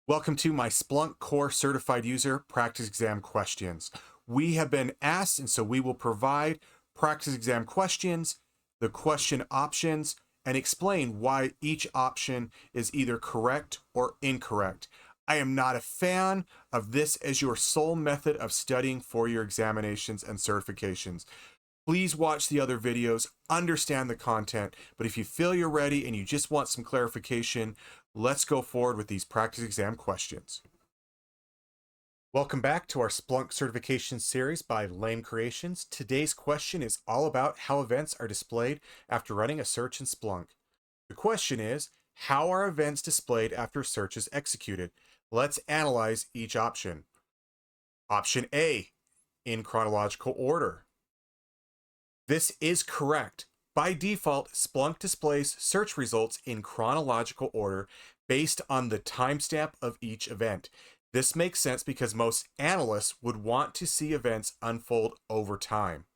Welcome to my Splunk Core Certified User Practice Exam questions. We have been asked, and so we will provide practice exam questions, the question options, and explain why each option is either correct or incorrect. I am not a fan of this as your sole method of studying for your examinations and certifications. Please watch the other videos, understand the content, but if you feel you're ready and you just want some clarification, let's go forward with these practice exam questions. Welcome back to our Splunk certification series by Lame Creations. Today's question is all about how events are displayed after running a search in Splunk. The question is, how are events displayed after a search is executed? Let's analyze each option. Option A, in chronological order. This is correct. By default, Splunk displays search results in chronological order based on the timestamp of each event. This makes sense because most analysts would want to see events unfold over time.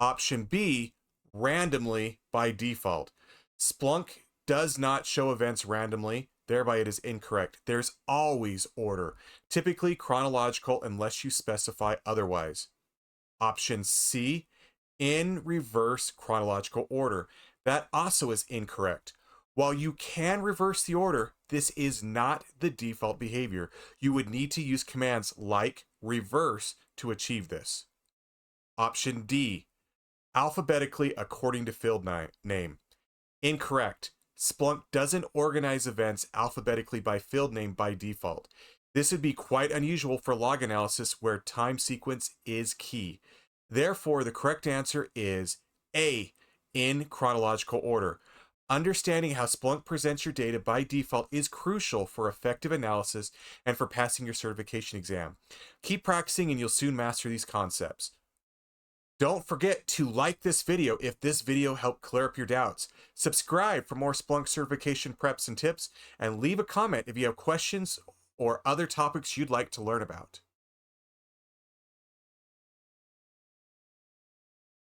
Option B, randomly by default. Splunk does not show events randomly, thereby it is incorrect. There's always order, typically chronological unless you specify otherwise. Option C, in reverse chronological order. That also is incorrect. While you can reverse the order, this is not the default behavior. You would need to use commands like reverse to achieve this. Option D, alphabetically according to field name. Incorrect. Splunk doesn't organize events alphabetically by field name by default. This would be quite unusual for log analysis where time sequence is key. Therefore, the correct answer is A, in chronological order. Understanding how Splunk presents your data by default is crucial for effective analysis and for passing your certification exam. Keep practicing and you'll soon master these concepts. Don't forget to like this video if this video helped clear up your doubts. Subscribe for more Splunk certification preps and tips, and leave a comment if you have questions or other topics you'd like to learn about.